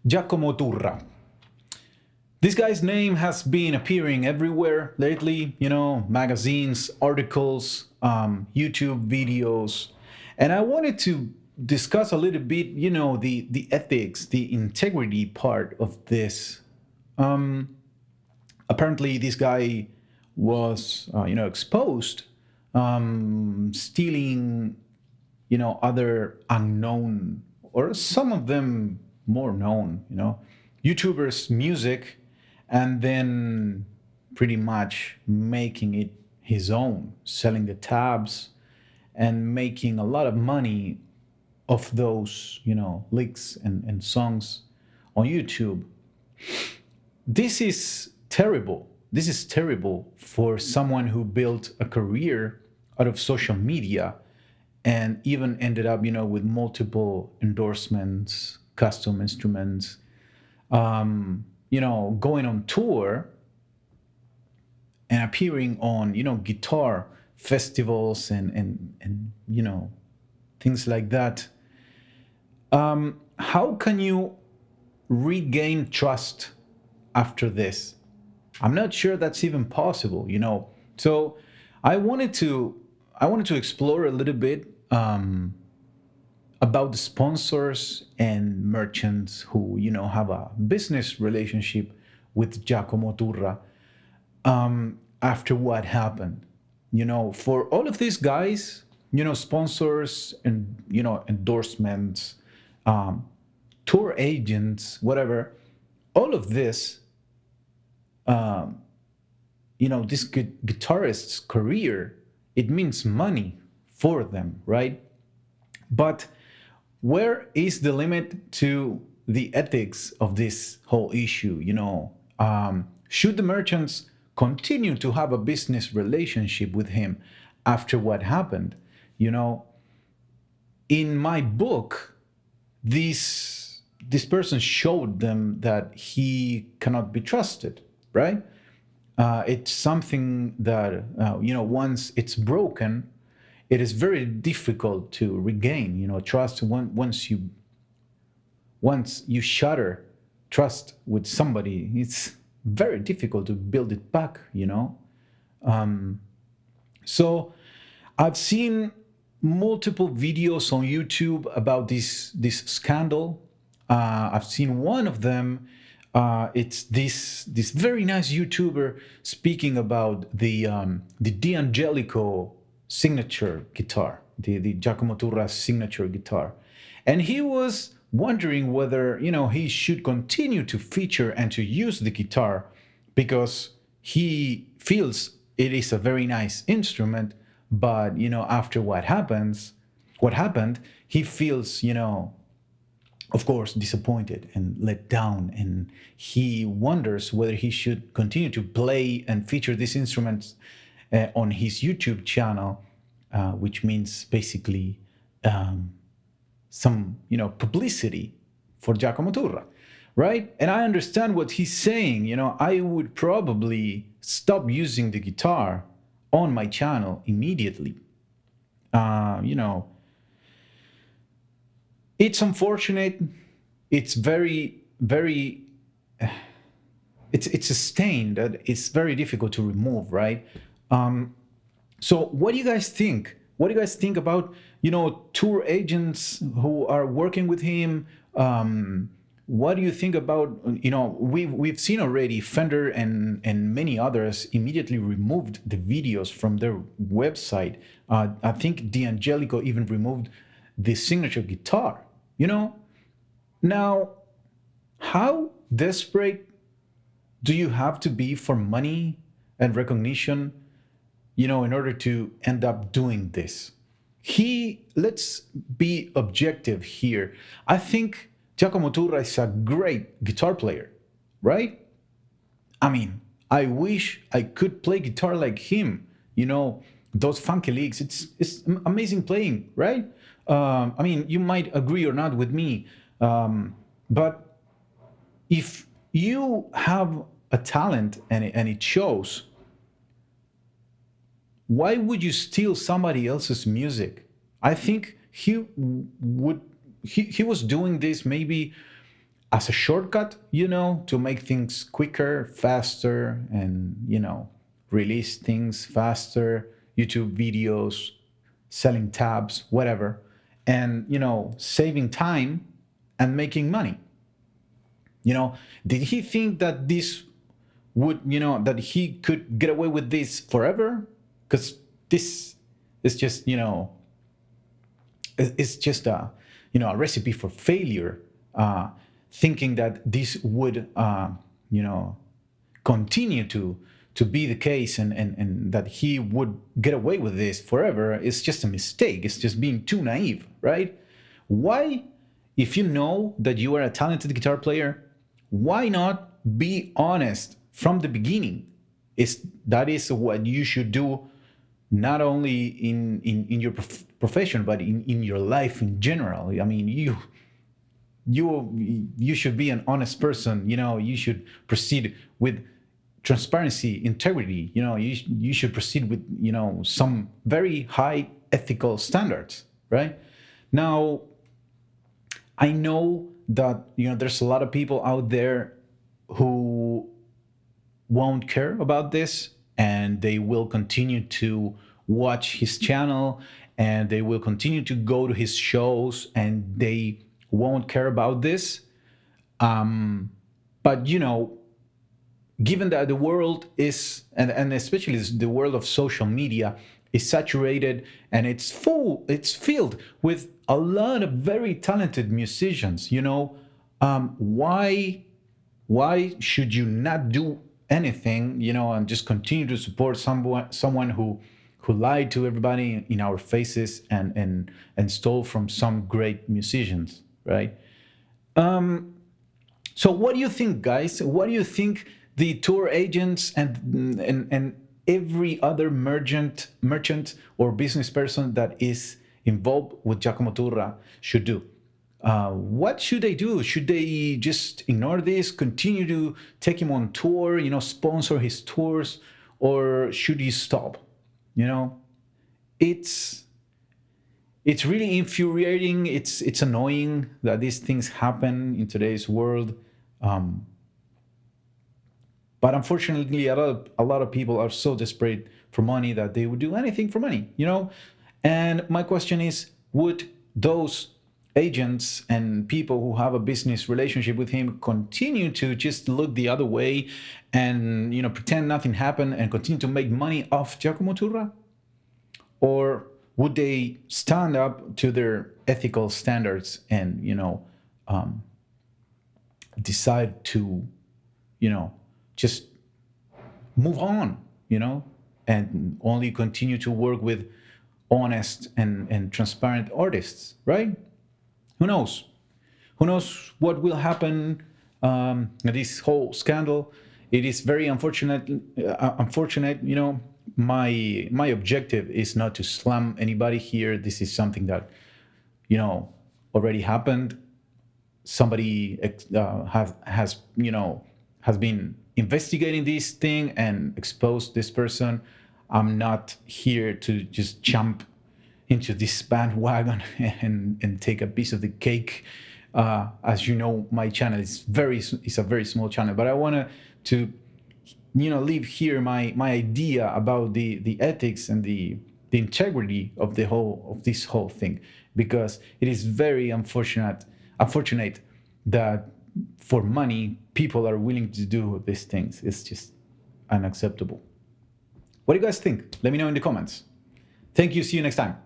Giacomo Turra. This guy's name has been appearing everywhere lately, magazines, articles, YouTube videos. And I wanted to discuss a little bit, the ethics, the integrity part of this. Um, Apparently, this guy was, exposed, stealing, other unknown, or some of them more known, YouTubers' music, and then pretty much making it his own, selling the tabs and making a lot of money of those, leaks and songs on YouTube. This is terrible. This is terrible for someone who built a career out of social media and even ended up, with multiple endorsements, custom instruments, going on tour and appearing on, guitar festivals and things like that. How can you regain trust after this? I'm not sure that's even possible. So I wanted to I wanted to explore a little bit about the sponsors and merchants who have a business relationship with Giacomo Turra after what happened. For all of these guys, sponsors and endorsements, um, tour agents, whatever, all of this, um, this guitarist's career, it means money for them, right? But where is the limit to the ethics of this whole issue? Should the merchants continue to have a business relationship with him after what happened? You know, in my book, this person showed them that he cannot be trusted, right? It's something that once it's broken, it is very difficult to regain. Trust once you shatter trust with somebody, it's very difficult to build it back. So I've seen multiple videos on YouTube about this scandal. I've seen one of them. It's this very nice YouTuber speaking about the D'Angelico signature guitar, the Giacomo Turra signature guitar, and he was wondering whether he should continue to feature and to use the guitar because he feels it is a very nice instrument, but after what happened, he feels of course disappointed and let down, and he wonders whether he should continue to play and feature these instruments on his YouTube channel, which means basically some publicity for Giacomo Turra, right? And I understand what he's saying. I would probably stop using the guitar on my channel immediately. Uh, you know, it's unfortunate. It's very, very. It's a stain that it's very difficult to remove, right? So, what do you guys think? What do you guys think about tour agents who are working with him? What do you think about we've seen already Fender and many others immediately removed the videos from their website. I think D'Angelico even removed the signature guitar. Now, how desperate do you have to be for money and recognition, in order to end up doing this? Let's be objective here. I think Giacomo Turra is a great guitar player, right? I mean, I wish I could play guitar like him. Those funky licks. It's amazing playing, right? I mean, you might agree or not with me, but if you have a talent and it shows, why would you steal somebody else's music? I think he was doing this maybe as a shortcut, to make things quicker, faster, and, release things faster, YouTube videos, selling tabs, whatever, and, saving time and making money. Did he think that this would, that he could get away with this forever? Because this is just, it's just a recipe for failure. Thinking that this would, you know, continue to be the case, and that he would get away with this forever is just a mistake. It's just being too naive, right? Why, if you know that you are a talented guitar player, why not be honest from the beginning? That is what you should do, not only in your profession, but in your life in general. I mean, you should be an honest person. You should proceed with transparency, integrity. You should proceed with some very high ethical standards, right? Now, I know that there's a lot of people out there who won't care about this, and they will continue to watch his channel, and they will continue to go to his shows, and they won't care about this. But given that the world is, and especially the world of social media, is saturated, and it's filled with a lot of very talented musicians. Why should you not do anything, and just continue to support someone who lied to everybody in our faces, and stole from some great musicians, right? So what do you think, guys? What do you think the tour agents and every other merchant or business person that is involved with Giacomo Turra should do? What should they do? Should they just ignore this, continue to take him on tour, sponsor his tours, or should he stop? It's really infuriating. It's annoying that these things happen in today's world. But unfortunately, a lot of people are so desperate for money that they would do anything for money, And my question is, would those agents and people who have a business relationship with him continue to just look the other way and, pretend nothing happened and continue to make money off Giacomo Turra? Or would they stand up to their ethical standards and, decide to, just move on, and only continue to work with honest and transparent artists, right? Who knows? Who knows what will happen? This whole scandal, it is very unfortunate. Unfortunate, my objective is not to slam anybody here. This is something that, already happened. Somebody has been investigating this thing and exposed this person. I'm not here to just jump into this bandwagon and take a piece of the cake. As you know, my channel is a very small channel, but I want to leave here my idea about the ethics and the integrity of this whole thing, because it is very unfortunate that for money people are willing to do these things. It's just unacceptable. What do you guys think? Let me know in the comments. Thank you. See you next time.